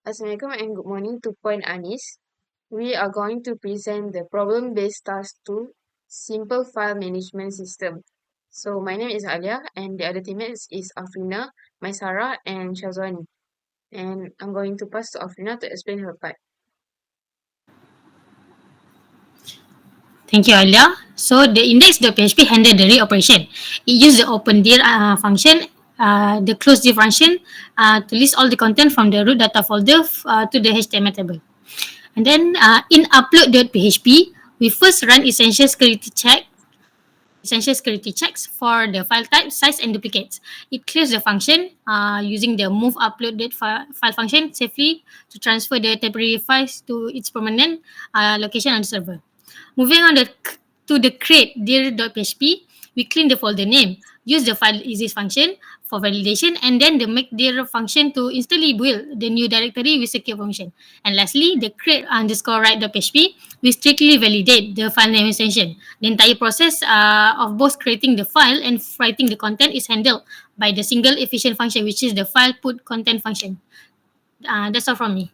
Assalamualaikum and good morning to Point Anis. We are going to present the problem-based task tool, simple file management system. So my name is ALIAH and the other teammates is AFRINA, MAISARAH and SHAZWANI. And I'm going to pass to AFRINA to explain her part. Thank you, Alia. So the index.php handle the read operation. It uses the open dir function, the close dir function to list all the content from the root data folder to the HTML table. And then in upload.php, we first run essential security checks for the file type, size, and duplicates. It clears the function using the move uploaded file function safely to transfer the temporary files to its permanent location on the server. Moving on to the create dir.php, we clean the folder name, use the file exist function for validation, and then the make dir function to instantly build the new directory with secure function. And lastly, the create underscore write.php, we strictly validate the file name extension. The entire process of both creating the file and writing the content is handled by the single efficient function, which is the file put content function. That's all from me.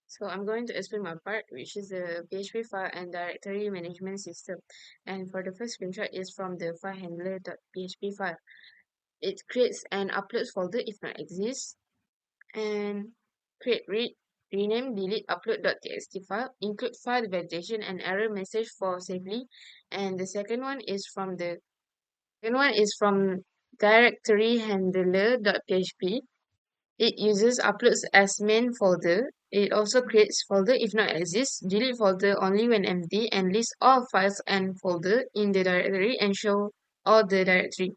So I'm going to explain my part, which is the PHP file and directory management system. And for the first screenshot is from the file handler.php file. It creates and uploads folder if not exists, and create, read, rename, delete, upload.txt file, include file validation and error message for safely. And the second one is from directory handler.php. It uses uploads as main folder. It also creates folder if not exists, delete folder only when empty, and lists all files and folder in the directory and show all the directory.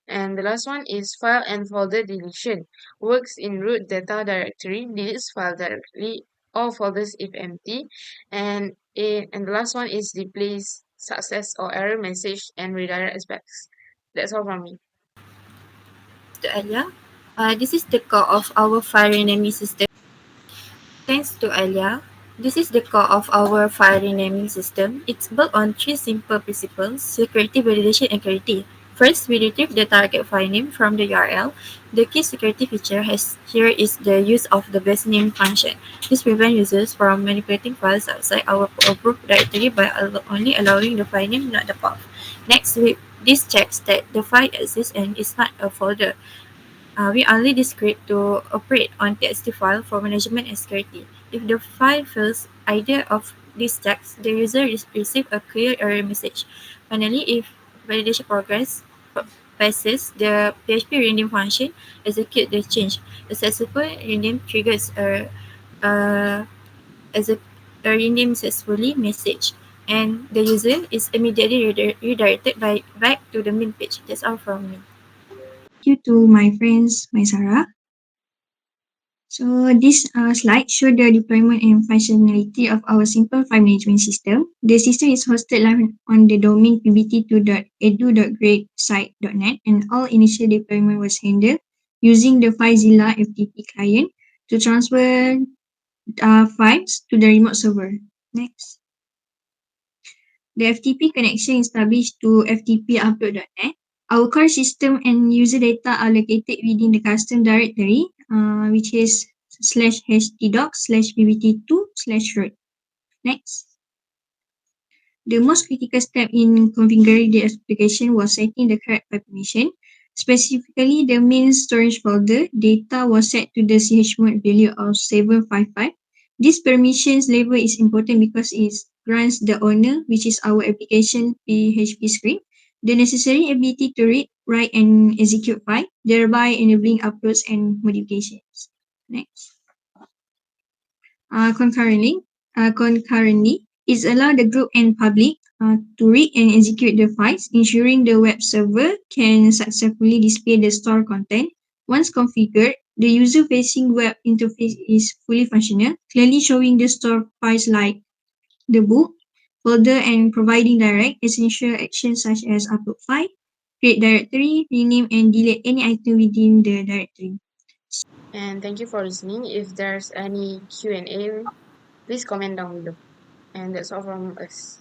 And the last one is file and folder deletion. Works in root data directory, deletes file directly, all folders if empty. And the last one is replace success or error message and redirect aspects. That's all from me. To ALIAH. This is the core of our file renaming system. Thanks to ALIAH, this is the core of our file renaming system. It's built on three simple principles: security, validation, and clarity. First, we retrieve the target file name from the URL. The key security feature here is the use of the base name function. This prevents users from manipulating files outside our approved directory by only allowing the file name, not the path. Next, this checks that the file exists and is not a folder. We only discrete to operate on TXT file for management and security. If the file fails either of these checks, the user receives a clear error message. Finally, if validation passes, the PHP rename function executes the change. A successful rename triggers as a rename successfully message, and the user is immediately redirected back to the main page. That's all from me. You to my friends, MAISARAH. So this slide shows the deployment and functionality of our simple file management system. The system is hosted live on the domain pbt2.edu.greatsite.net, and all initial deployment was handled using the FileZilla FTP client to transfer files to the remote server. Next. The FTP connection is established to ftpupload.net. Our core system and user data are located within the custom directory, which is /htdocs/pbt2/root. Next. The most critical step in configuring the application was setting the correct file permission. Specifically, the main storage folder data was set to the chmod value of 755. This permissions level is important because it grants the owner, which is our application PHP script, the necessary ability to read, write, and execute file, thereby enabling uploads and modifications. Next. Concurrently, it allows the group and public to read and execute the files, ensuring the web server can successfully display the stored content. Once configured, the user-facing web interface is fully functional, clearly showing the stored files like the book, folder, and providing direct essential actions such as upload file, create directory, rename, and delete any item within the directory. And thank you for listening. If there's any Q&A, please comment down below. And that's all from us.